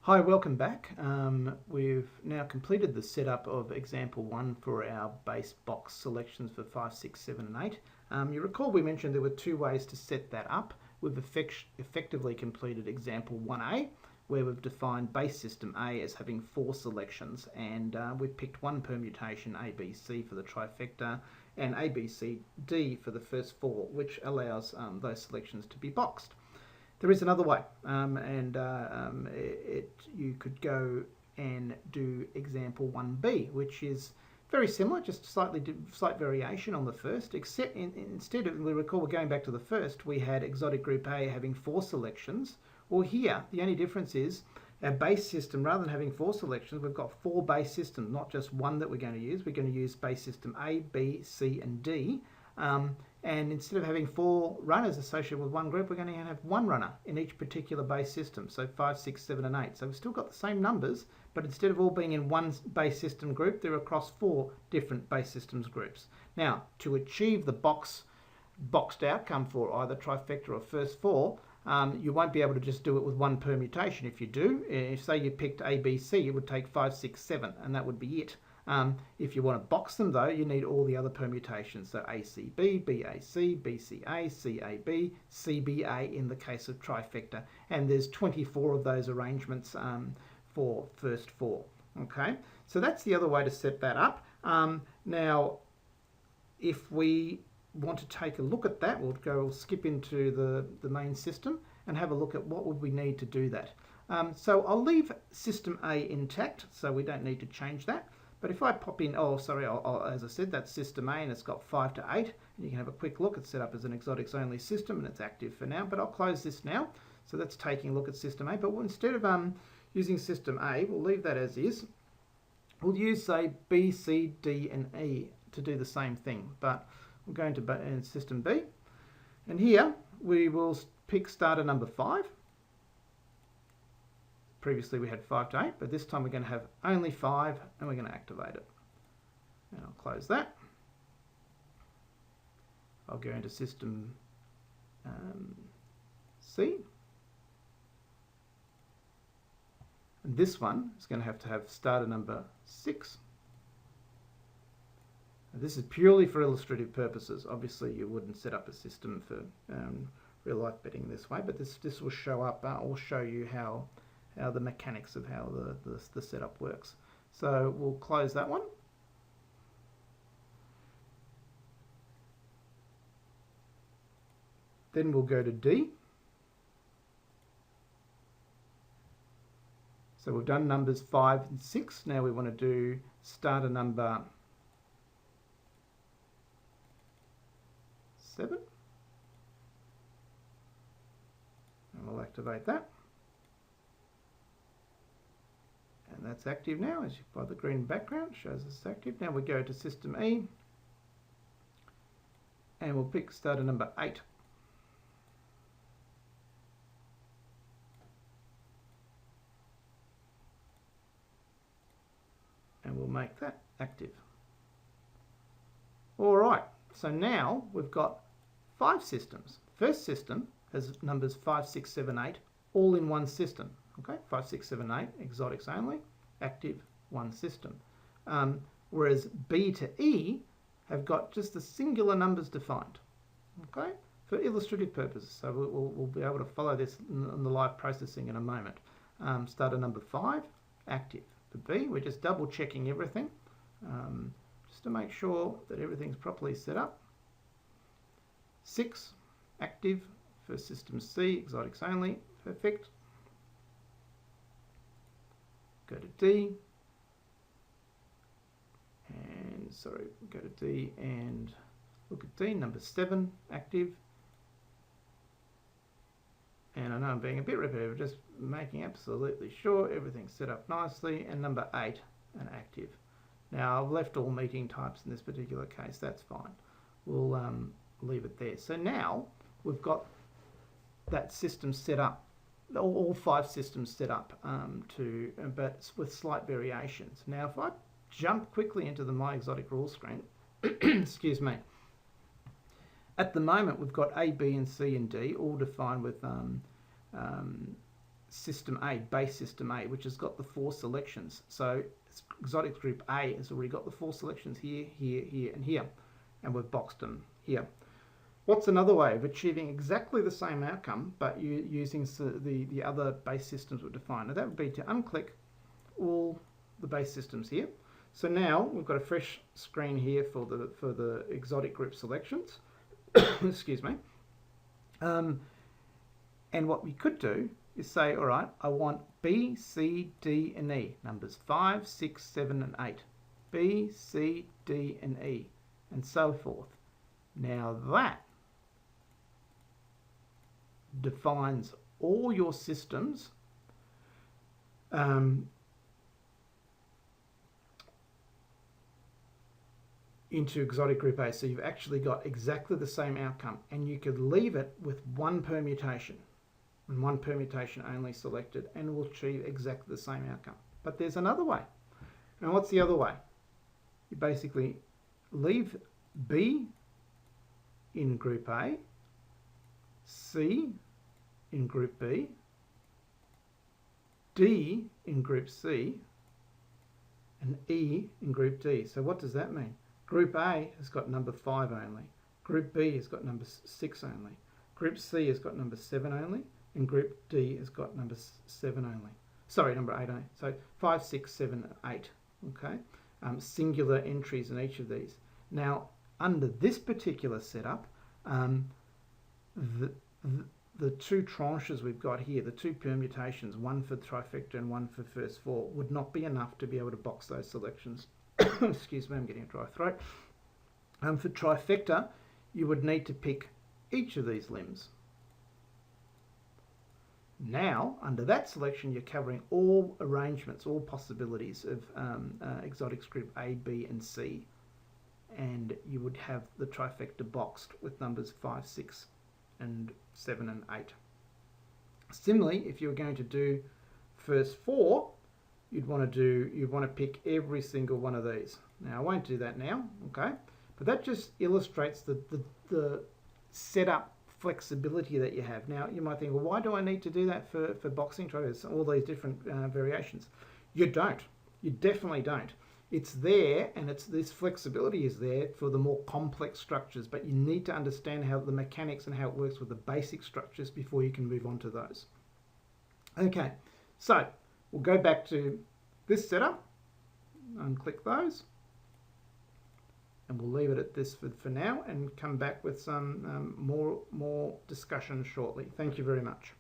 Hi, welcome back. We've now completed the setup of example 1 for our base box selections for 5, 6, 7 and 8. You recall we mentioned there were two ways to set that up. We've effectively completed example 1A, where we've defined base system A as having 4 selections, and we've picked one permutation ABC for the trifecta and ABCD for the first 4, which allows those selections to be boxed. There is another way, you could go and do example 1B, which is very similar, just slight variation on the first, except instead of, we recall we're going back to the first, we had exotic group A having 4 selections. Well, here, the only difference is our base system, rather than having 4 selections, we've got 4 base systems, not just one that we're going to use. We're going to use base system A, B, C, and D. And instead of having 4 runners associated with one group, we're going to have one runner in each particular base system. So 5, 6, 7, and 8. So we've still got the same numbers, but instead of all being in one base system group, they're across 4 different base systems groups. Now, to achieve the boxed outcome for either trifecta or first 4, you won't be able to just do it with one permutation. If you do, say you picked ABC, it would take 5, 6, 7, and that would be it. If you want to box them, though, you need all the other permutations. So ACB, BAC, BCA, CAB, CBA in the case of trifecta. And there's 24 of those arrangements for first 4. Okay, so that's the other way to set that up. Now, if we want to take a look at that, we'll skip into the main system and have a look at what would we need to do that. So I'll leave system A intact, so we don't need to change that. But if I pop in, as I said, that's system A and it's got 5 to 8. And you can have a quick look. It's set up as an exotics only system and it's active for now. But I'll close this now. So that's taking a look at system A. But instead of using system A, we'll leave that as is. We'll use, say, B, C, D, and E to do the same thing. But we're going to system B. And here we will pick starter number 5. Previously we had 5 to 8, but this time we're going to have only 5 and we're going to activate it. And I'll close that. I'll go into system C. And this one is going to have starter number 6. And this is purely for illustrative purposes. Obviously you wouldn't set up a system for real life betting this way, but this will show up, I'll show you how the mechanics of how the setup works. So we'll close that one. Then we'll go to D. So we've done numbers 5 and 6. Now we want to do starter number 7. And we'll activate that. And that's active now, as by the green background shows it's active. Now we go to system E and we'll pick starter number 8. And we'll make that active. Alright, so now we've got 5 systems. First system has numbers 5, 6, 7, 8 all in one system. Okay, 5, 6, 7, 8, exotics only, active, one system. Whereas B to E have got just the singular numbers defined, okay, for illustrative purposes. So we'll be able to follow this in the live processing in a moment. Starter number 5, active. For B, we're just double checking everything, just to make sure that everything's properly set up. 6, active for system C, exotics only, perfect. Go to D, and go to D and look at D, number 7, active. And I know I'm being a bit repetitive, just making absolutely sure everything's set up nicely, and number 8, and active. Now I've left all meeting types in this particular case, that's fine. We'll leave it there. So now we've got that system set up. All 5 systems set up, but with slight variations. Now, if I jump quickly into the My Exotic Rules screen, excuse me, at the moment we've got A, B, and C and D all defined with system A, base system A, which has got the 4 selections. So exotics group A has already got the 4 selections here, here, here, and here, and we've boxed them here. What's another way of achieving exactly the same outcome, but using the other base systems we've defined? Now that would be to unclick all the base systems here. So now we've got a fresh screen here for the exotic group selections. Excuse me. And what we could do is say, all right, I want B, C, D, and E, numbers 5, 6, 7, and 8. B, C, D, and E, and so forth. Now that defines all your systems into exotic group A. So you've actually got exactly the same outcome, and you could leave it with one permutation, and one permutation only selected, and will achieve exactly the same outcome. But there's another way. And what's the other way? You basically leave B in group A, C in group B, D in group C, and E in group D. So what does that mean? Group A has got number 5 only. Group B has got number 6 only. Group C has got number 7 only. And Group D has got number 7 only. Sorry, number 8 only. So 5, 6, 7, 8. Okay? Singular entries in each of these. Now, under this particular setup, the two tranches we've got here, the two permutations, one for trifecta and one for first 4, would not be enough to be able to box those selections. Excuse me, I'm getting a dry throat. For trifecta, you would need to pick each of these limbs. Now, under that selection, you're covering all arrangements, all possibilities of exotics group A, B, and C. And you would have the trifecta boxed with numbers 5, 6, and 7, and 8. Similarly, if you were going to do first 4, you'd want to pick every single one of these. Now, I won't do that now, okay? But that just illustrates the setup flexibility that you have. Now, you might think, well, why do I need to do that for boxing tries, all these different variations? You don't. You definitely don't. It's there, and this flexibility is there for the more complex structures, but you need to understand how the mechanics and how it works with the basic structures before you can move on to those. Okay, so we'll go back to this setup, unclick those, and we'll leave it at this for now and come back with some more discussion shortly. Thank you very much.